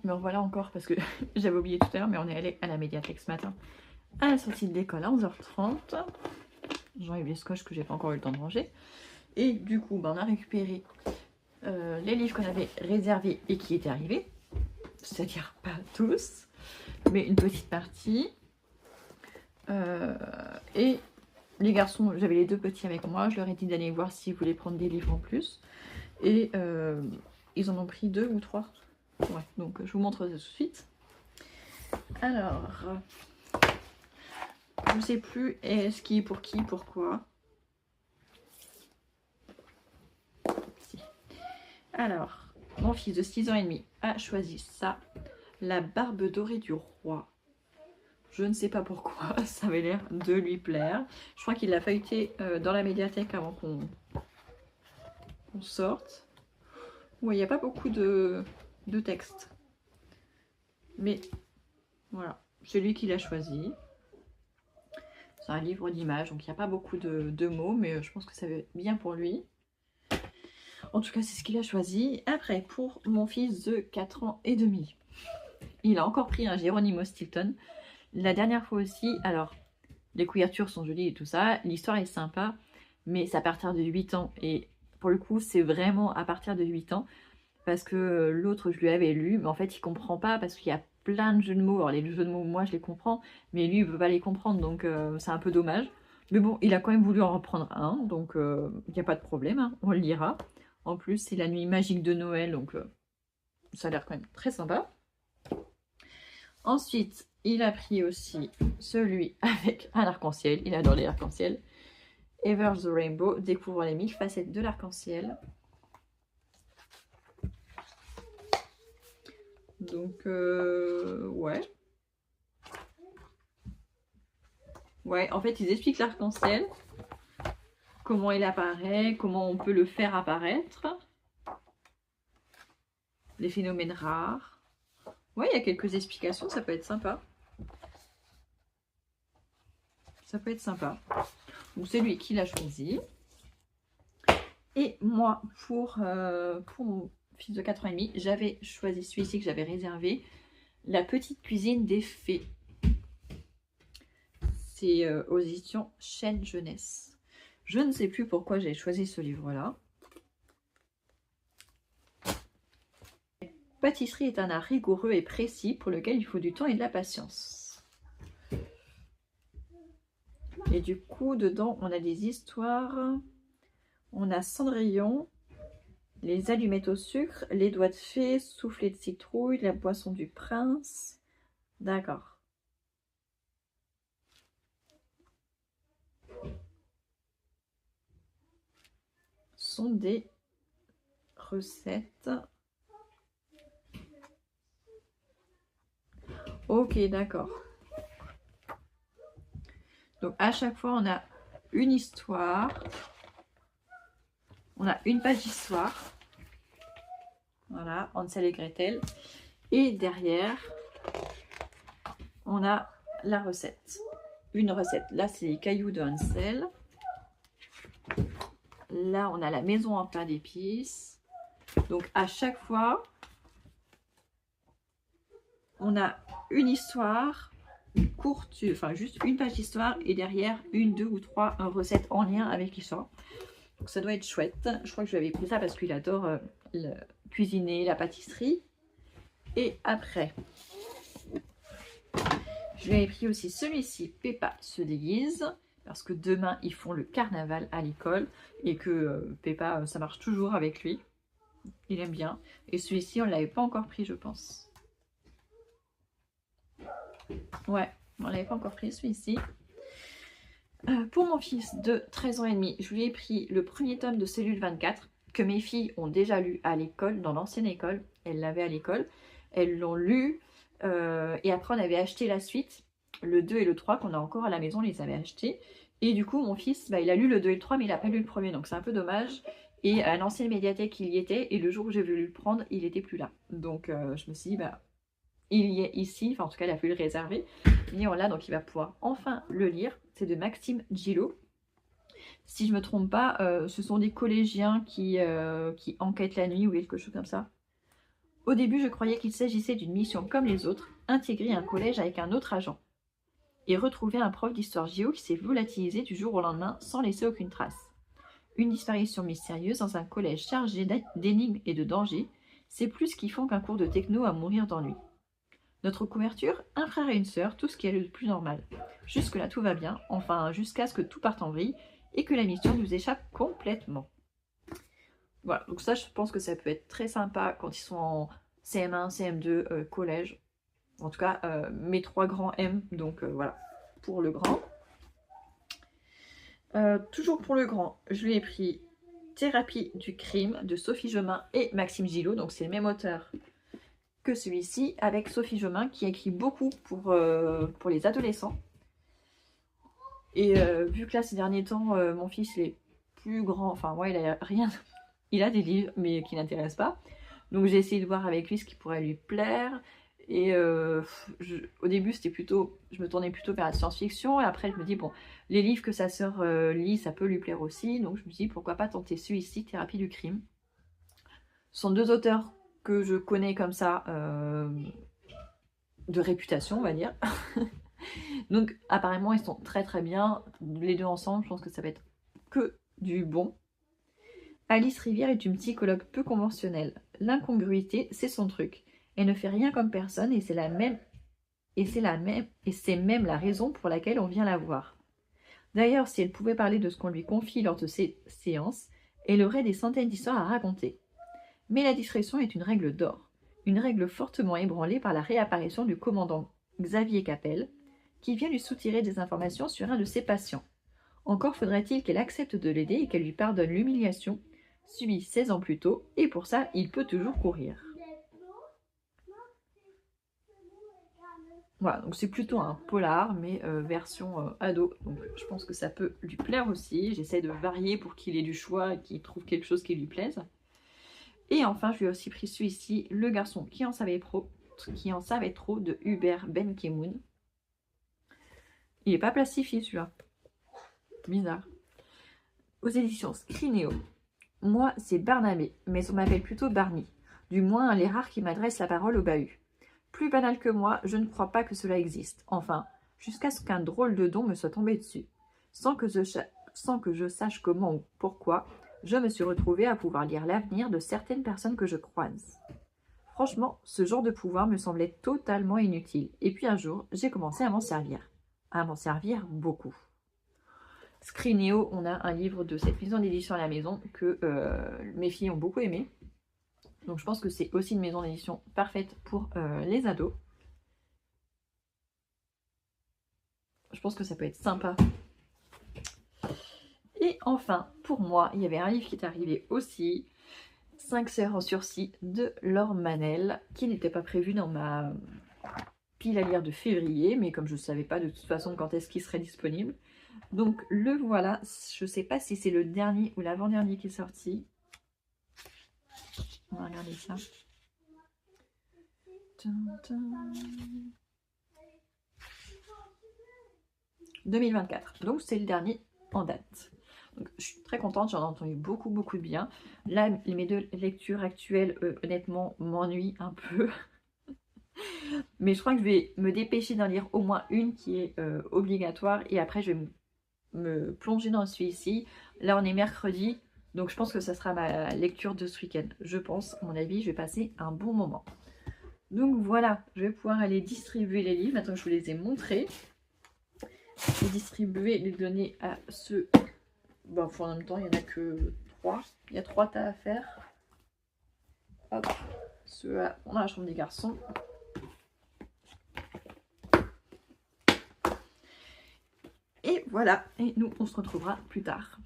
me revoilà encore parce que j'avais oublié tout à l'heure, mais on est allé à la médiathèque ce matin à la sortie de l'école à 11h30. J'enlève les scotch que j'ai pas encore eu le temps de ranger. Et du coup, on a récupéré les livres qu'on avait réservés et qui étaient arrivés. C'est-à-dire pas tous, mais une petite partie. Et les garçons, j'avais les 2 petits avec moi. Je leur ai dit d'aller voir s'ils voulaient prendre des livres en plus. Et ils en ont pris 2 ou 3. Ouais, donc je vous montre ça tout de suite. Alors, je ne sais plus est-ce qui est pour qui, pourquoi. Si. Alors, mon fils de 6 ans et demi a choisi ça. La barbe dorée du roi. Je ne sais pas pourquoi, ça avait l'air de lui plaire. Je crois qu'il l'a feuilleté dans la médiathèque avant qu'on sorte. Ouais, il n'y a pas beaucoup de texte. Mais voilà, c'est lui qui l'a choisi. C'est un livre d'images, donc il n'y a pas beaucoup de mots, mais je pense que ça va bien pour lui. En tout cas, c'est ce qu'il a choisi. Après, pour mon fils de 4 ans et demi, il a encore pris un Geronimo Stilton. La dernière fois aussi, alors, les couvertures sont jolies et tout ça, l'histoire est sympa, mais c'est à partir de 8 ans. Et pour le coup, c'est vraiment à partir de 8 ans, parce que l'autre, je lui avais lu, mais en fait, il comprend pas, parce qu'il y a plein de jeux de mots. Alors, les jeux de mots, moi, je les comprends, mais lui, il veut pas les comprendre, donc c'est un peu dommage. Mais bon, il a quand même voulu en reprendre un, donc il n'y a pas de problème, hein, on le lira. En plus, c'est la nuit magique de Noël, donc ça a l'air quand même très sympa. Ensuite, il a pris aussi celui avec un arc-en-ciel. Il adore les arcs-en-ciel. Ever the Rainbow, découvre les 1000 facettes de l'arc-en-ciel. Donc, ouais. Ouais, en fait, ils expliquent l'arc-en-ciel. Comment il apparaît, comment on peut le faire apparaître. Les phénomènes rares. Ouais, il y a quelques explications, ça peut être sympa. Ça peut être sympa. Donc c'est lui qui l'a choisi. Et moi, pour mon fils de 4 ans et demi, j'avais choisi celui-ci que j'avais réservé. La petite cuisine des fées. C'est aux éditions Chêne Jeunesse. Je ne sais plus pourquoi j'ai choisi ce livre-là. Pâtisserie est un art rigoureux et précis pour lequel il faut du temps et de la patience. Et du coup, dedans, on a des histoires. On a Cendrillon, les allumettes au sucre, les doigts de fée, soufflé de citrouille, la boisson du prince. D'accord. Ce sont des recettes. Ok, d'accord. Donc à chaque fois, on a une histoire. On a une page d'histoire. Voilà, Hansel et Gretel. Et derrière, on a la recette. Une recette. Là, c'est les cailloux de Hansel. Là, on a la maison en pain d'épices. Donc à chaque fois, on a une histoire courte, enfin juste une page d'histoire et derrière une, 2 ou 3 recettes en lien avec l'histoire. Donc ça doit être chouette. Je crois que je lui avais pris ça parce qu'il adore cuisiner, la pâtisserie. Et après, je lui avais pris aussi celui-ci, Peppa se déguise, parce que demain ils font le carnaval à l'école et que Peppa, ça marche toujours avec lui. Il aime bien. Et celui-ci, on ne l'avait pas encore pris, je pense. Ouais, on l'avait pas encore pris celui-ci. Pour mon fils de 13 ans et demi, je lui ai pris le premier tome de Cellule 24 que mes filles ont déjà lu à l'école, dans l'ancienne école. Elles l'avaient à l'école. Elles l'ont lu et après on avait acheté la suite, le 2 et le 3 qu'on a encore à la maison, on les avait achetés. Et du coup mon fils, il a lu le 2 et le 3 mais il n'a pas lu le premier, donc c'est un peu dommage. Et à l'ancienne médiathèque il y était et le jour où j'ai voulu le prendre, il n'était plus là. Donc je me suis dit, il y est ici, enfin en tout cas il a fallu le réserver. Et on l'a, donc il va pouvoir enfin le lire. C'est de Maxime Gillot. Si je ne me trompe pas, ce sont des collégiens qui enquêtent la nuit ou quelque chose comme ça. Au début, je croyais qu'il s'agissait d'une mission comme les autres, intégrer un collège avec un autre agent. Et retrouver un prof d'histoire géo qui s'est volatilisé du jour au lendemain sans laisser aucune trace. Une disparition mystérieuse dans un collège chargé d'énigmes et de dangers, c'est plus kiffant qu'un cours de techno à mourir d'ennui. Notre couverture, un frère et une sœur, tout ce qui est le plus normal. Jusque-là, tout va bien, enfin jusqu'à ce que tout parte en vrille et que la mission nous échappe complètement. Voilà, donc ça, je pense que ça peut être très sympa quand ils sont en CM1, CM2, collège. En tout cas, mes 3 grands M, donc voilà, pour le grand. Toujours pour le grand, je lui ai pris Thérapie du crime de Sophie Jomain et Maxime Gillot, donc c'est le même auteur que celui-ci, avec Sophie Jomain qui a écrit beaucoup pour les adolescents. Et vu que là, ces derniers temps, mon fils il est plus grand, enfin ouais, il a rien, il a des livres, mais qui n'intéressent pas. Donc j'ai essayé de voir avec lui ce qui pourrait lui plaire. Et au début, c'était plutôt, je me tournais plutôt vers la science-fiction. Et après, je me dis, bon, les livres que sa sœur lit, ça peut lui plaire aussi. Donc je me dis, pourquoi pas tenter celui-ci, Thérapie du crime. Ce sont 2 auteurs que je connais comme ça, de réputation, on va dire. Donc apparemment, ils sont très très bien. Les 2 ensemble, je pense que ça va être que du bon. Alice Rivière est une psychologue peu conventionnelle. L'incongruité, c'est son truc. Elle ne fait rien comme personne et c'est même la raison pour laquelle on vient la voir. D'ailleurs, si elle pouvait parler de ce qu'on lui confie lors de ses séances, elle aurait des centaines d'histoires à raconter. Mais la discrétion est une règle d'or, une règle fortement ébranlée par la réapparition du commandant Xavier Capel, qui vient lui soutirer des informations sur un de ses patients. Encore faudrait-il qu'elle accepte de l'aider et qu'elle lui pardonne l'humiliation subie 16 ans plus tôt, et pour ça, il peut toujours courir. Voilà, donc c'est plutôt un polar, mais version ado. Donc je pense que ça peut lui plaire aussi. J'essaie de varier pour qu'il ait du choix et qu'il trouve quelque chose qui lui plaise. Et enfin, je lui ai aussi pris celui-ci, Le garçon qui en savait trop de Hubert Benkemoun. Il n'est pas plastifié celui-là. Bizarre. Aux éditions Scrinéo. Moi, c'est Barnabé, mais on m'appelle plutôt Barney. Du moins, les rares qui m'adressent la parole au bahut. Plus banal que moi, je ne crois pas que cela existe. Enfin, jusqu'à ce qu'un drôle de don me soit tombé dessus. Sans que je sache comment ou pourquoi, je me suis retrouvée à pouvoir lire l'avenir de certaines personnes que je croise. Franchement, ce genre de pouvoir me semblait totalement inutile. Et puis un jour, j'ai commencé à m'en servir. À m'en servir beaucoup. Scrinéo, on a un livre de cette maison d'édition à la maison que mes filles ont beaucoup aimé. Donc je pense que c'est aussi une maison d'édition parfaite pour les ados. Je pense que ça peut être sympa. Et enfin, pour moi, il y avait un livre qui est arrivé aussi. 5 sœurs en sursis de Laure Manel, qui n'était pas prévu dans ma pile à lire de février, mais comme je ne savais pas de toute façon quand est-ce qu'il serait disponible. Donc le voilà, je ne sais pas si c'est le dernier ou l'avant-dernier qui est sorti. On va regarder ça. 2024, donc c'est le dernier en date. Donc, je suis très contente, j'en ai entendu beaucoup de bien. Là, mes 2 lectures actuelles, honnêtement, m'ennuient un peu. Mais je crois que je vais me dépêcher d'en lire au moins une qui est obligatoire. Et après, je vais me plonger dans celui-ci. Là, on est mercredi. Donc, je pense que ça sera ma lecture de ce week-end. Je pense, à mon avis, je vais passer un bon moment. Donc, voilà. Je vais pouvoir aller distribuer les livres. Maintenant que je vous les ai montrés. Les distribuer, les donner à ceux... Bon, en même temps, il n'y en a que 3. Il y a 3 tas à faire. Hop. Ceux-là, on a la chambre des garçons. Et voilà. Et nous, on se retrouvera plus tard.